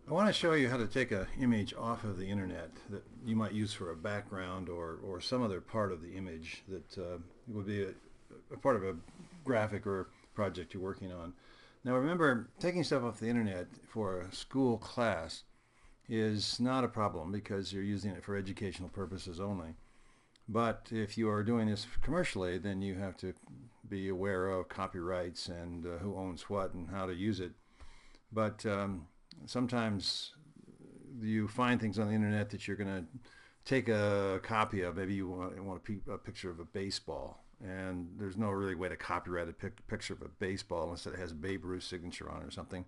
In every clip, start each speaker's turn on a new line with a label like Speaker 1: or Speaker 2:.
Speaker 1: I want to show you how to take an image off of the internet that you might use for a background or some other part of the image that would be a part of a graphic or project you're working on. Now remember, taking stuff off the internet for a school class is not a problem because you're using it for educational purposes only. But if you are doing this commercially, then you have to be aware of copyrights and who owns what and how to use it. But sometimes you find things on the internet that you're going to take a copy of. Maybe you want a picture of a baseball, and there's no really way to copyright a picture of a baseball unless it has Babe Ruth's signature on it or something.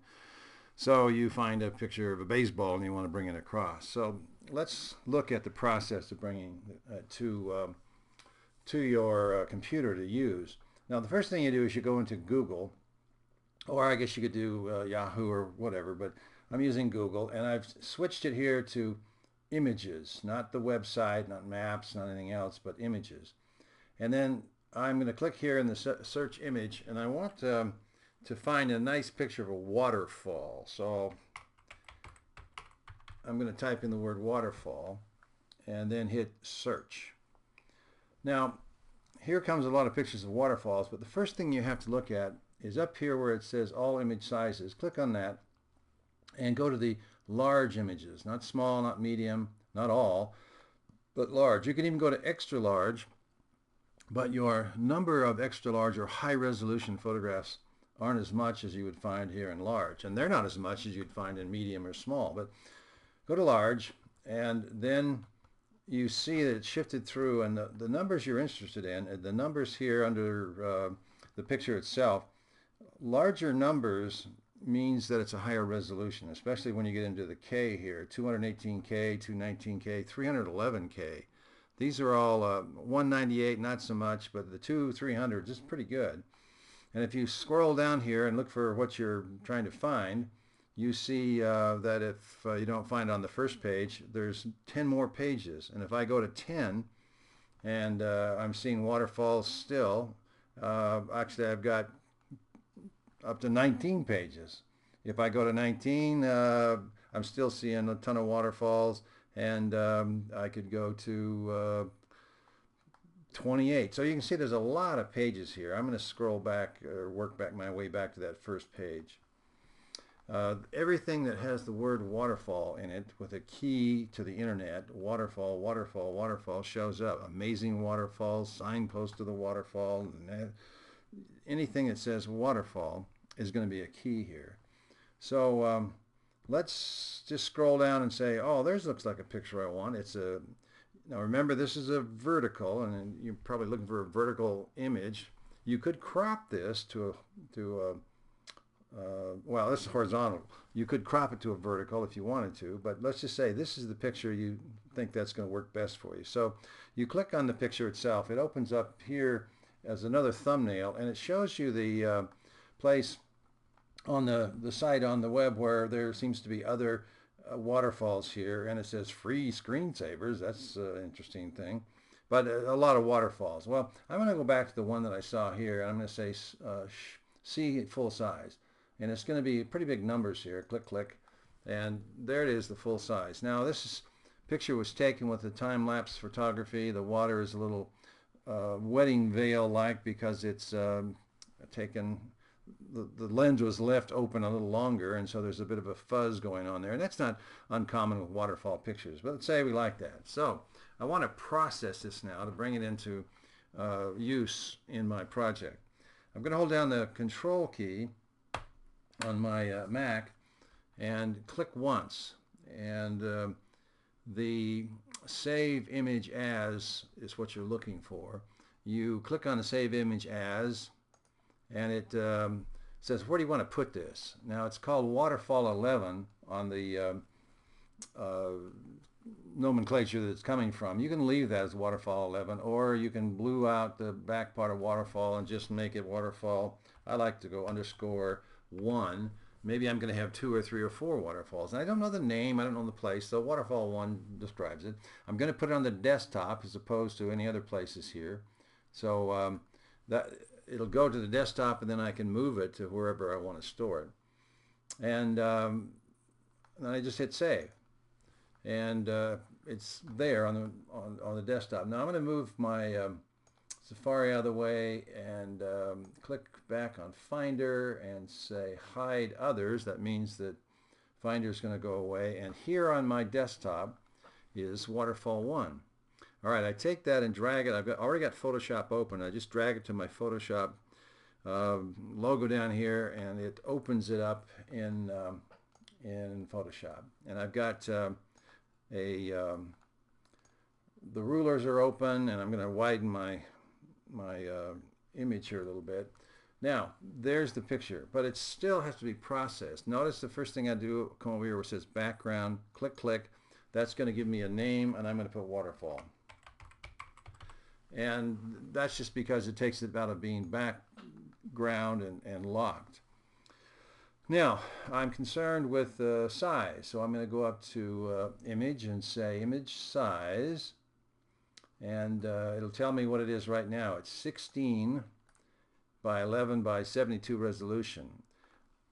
Speaker 1: So you find a picture of a baseball and you want to bring it across. So let's look at the process of bringing it to your computer to use. Now the first thing you do is you go into Google, or I guess you could do Yahoo or whatever, but I'm using Google, and I've switched it here to images, not the website, not maps, not anything else, but images. And then I'm going to click here in the search image, and I want to find a nice picture of a waterfall. So I'm going to type in the word waterfall and then hit search. Now, here comes a lot of pictures of waterfalls, but the first thing you have to look at is up here where it says all image sizes. Click on that and go to the large images, not small, not medium, not all, but large. You can even go to extra large, but your number of extra large or high resolution photographs aren't as much as you would find here in large, and they're not as much as you'd find in medium or small. But go to large, and then you see that it's shifted through, and the numbers you're interested in, the numbers here under the picture itself, larger numbers means that it's a higher resolution, especially when you get into the K here, 218K, 219K, 311K. These are all 198, not so much, but the 300s is pretty good. And if you scroll down here and look for what you're trying to find, you see that if you don't find it on the first page, there's 10 more pages. And if I go to 10, and I'm seeing waterfalls still, actually I've got up to 19 pages. If I go to 19, I'm still seeing a ton of waterfalls, and I could go to 28. So you can see there's a lot of pages here. I'm going to scroll back or work back my way back to that first page. Everything that has the word waterfall in it with a key to the internet, waterfall, waterfall, waterfall, shows up. Amazing waterfalls, signpost to the waterfall, anything that says waterfall is going to be a key here. So let's just scroll down and say, oh, there's looks like a picture I want. It's a now remember, this is a vertical, and you're probably looking for a vertical image. You could crop this well, this is horizontal. You could crop it to a vertical if you wanted to, but let's just say this is the picture you think that's going to work best for you. So you click on the picture itself. It opens up here as another thumbnail, and it shows you the place on the site on the web where there seems to be other waterfalls here, and it says free screensavers. That's an interesting thing, but a lot of waterfalls. Well, I'm going to go back to the one that I saw here, and I'm going to say see full size, and it's going to be pretty big numbers here. Click, click, and there it is, the full size. Now this picture was taken with a time-lapse photography. The water is a little wedding veil like because it's taken, the lens was left open a little longer, and so there's a bit of a fuzz going on there, and that's not uncommon with waterfall pictures, but let's say we like that. So I want to process this now to bring it into use in my project. I'm going to hold down the control key on my Mac and click once, and the save image as is what you're looking for. You click on the save image as, and it says, where do you want to put this? Now it's called Waterfall 11 on the nomenclature that it's coming from. You can leave that as Waterfall 11, or you can blue out the back part of Waterfall and just make it Waterfall. I like to go _1. Maybe I'm going to have 2 or 3 or 4 waterfalls. And I don't know the name, I don't know the place, so Waterfall 1 describes it. I'm going to put it on the desktop as opposed to any other places here. So that it'll go to the desktop, and then I can move it to wherever I want to store it. And and I just hit save, and it's there on the desktop. Now I'm going to move my Safari out of the way and click back on Finder and say hide others. That means that Finder is going to go away, and here on my desktop is Waterfall 1. All right, I take that and drag it. Already got Photoshop open. I just drag it to my Photoshop logo down here, and it opens it up in Photoshop. And I've got the rulers are open, and I'm going to widen my image here a little bit. Now, there's the picture, but it still has to be processed. Notice the first thing I do, come over here where it says background, click. That's going to give me a name, and I'm going to put waterfall. And that's just because it takes it out of being background and locked. Now, I'm concerned with size, so I'm going to go up to image and say image size, and it'll tell me what it is right now. It's 16 by 11 by 72 resolution.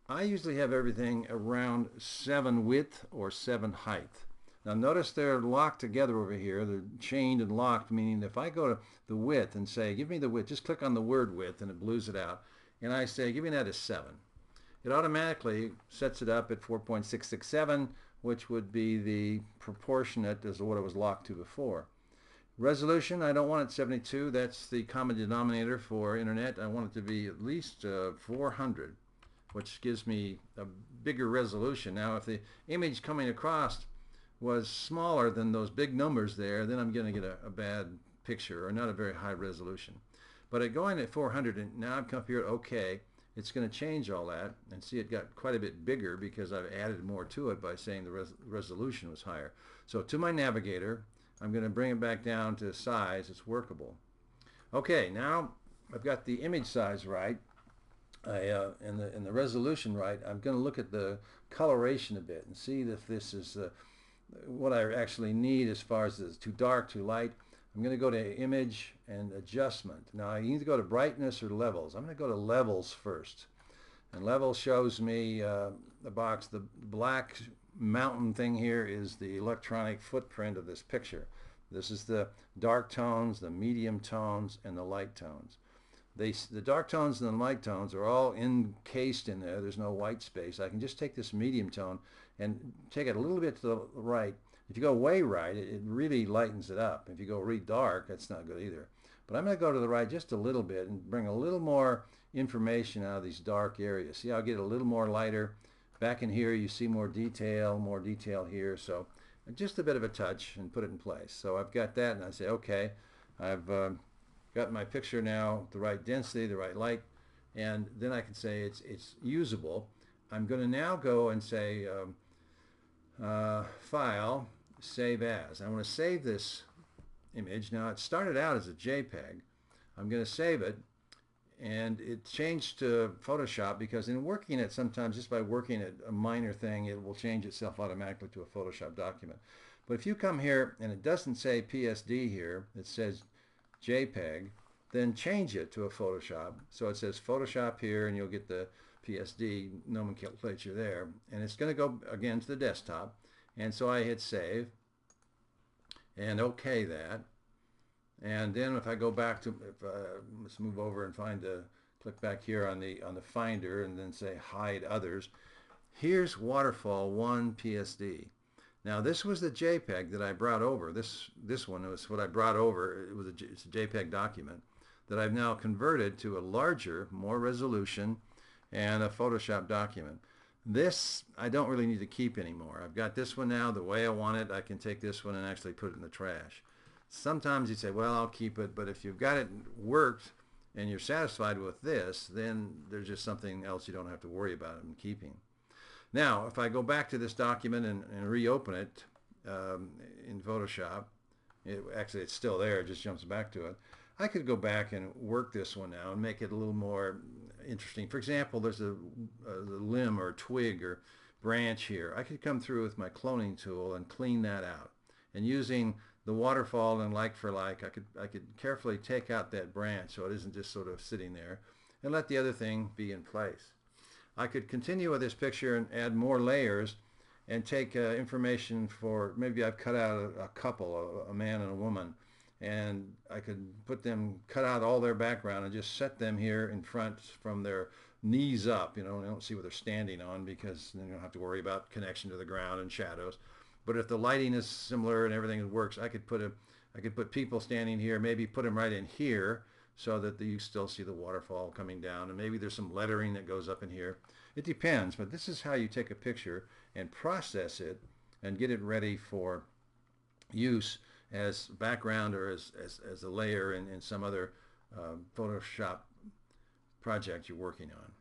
Speaker 1: I usually have everything around 7 width or 7 height. Now notice they're locked together over here. They're chained and locked, meaning if I go to the width and say, give me the width, just click on the word width and it blues it out. And I say, give me that as 7. It automatically sets it up at 4.667, which would be the proportionate as to what it was locked to before. Resolution, I don't want it 72. That's the common denominator for internet. I want it to be at least 400, which gives me a bigger resolution. Now, if the image coming across was smaller than those big numbers there, then I'm going to get a bad picture or not a very high resolution. But at going at 400, and now I've come here, OK, it's going to change all that. And see, it got quite a bit bigger because I've added more to it by saying the resolution was higher. So to my navigator, I'm going to bring it back down to size. It's workable. OK, now I've got the image size right and the resolution right. I'm going to look at the coloration a bit and see if this is what I actually need as far as it's too dark, too light. I'm going to go to image and adjustment. Now I need to go to brightness or levels. I'm going to go to levels first. And levels shows me the box. The black mountain thing here is the electronic footprint of this picture. This is the dark tones, the medium tones, and the light tones. The dark tones and the light tones are all encased in there. There's no white space. I can just take this medium tone and take it a little bit to the right. If you go way right, it really lightens it up. If you go really dark, that's not good either. But I'm going to go to the right just a little bit and bring a little more information out of these dark areas. See, I'll get a little more lighter. Back in here, you see more detail here. So just a bit of a touch and put it in place. So I've got that, and I say, okay, I've got my picture now, the right density, the right light, and then I can say it's usable. I'm going to now go and say File, Save As. I want to save this image. Now it started out as a JPEG. I'm going to save it, and it changed to Photoshop because in working it, sometimes just by working at a minor thing, it will change itself automatically to a Photoshop document. But if you come here and it doesn't say PSD here, it says JPEG, then change it to a Photoshop. So it says Photoshop here, and you'll get the PSD nomenclature there, and it's going to go again to the desktop. And so I hit save and OK that, and then if I go back to let's move over and find click back here on the Finder and then say hide others. Here's Waterfall 1 PSD. Now this was the JPEG that I brought over. This one was what I brought over. It's a JPEG document that I've now converted to a larger, more resolution, and a Photoshop document. This I don't really need to keep anymore. I've got this one now the way I want it. I can take this one and actually put it in the trash. Sometimes you say, well, I'll keep it, but if you've got it worked and you're satisfied with this, then there's just something else you don't have to worry about in keeping. Now, if I go back to this document and reopen it in Photoshop, actually it's still there, it just jumps back to it. I could go back and work this one now and make it a little more interesting. For example, there's a limb or twig or branch here. I could come through with my cloning tool and clean that out. And using the waterfall and like for like, I could carefully take out that branch so it isn't just sort of sitting there, and let the other thing be in place. I could continue with this picture and add more layers and take information for, maybe I've cut out a couple, a man and a woman, and I could put them, cut out all their background and just set them here in front from their knees up. You know, I don't see what they're standing on because then you don't have to worry about connection to the ground and shadows. But if the lighting is similar and everything works, I could put people standing here, maybe put them right in here so that you still see the waterfall coming down, and maybe there's some lettering that goes up in here. It depends, but this is how you take a picture and process it and get it ready for use as background or as a layer in some other Photoshop project you're working on.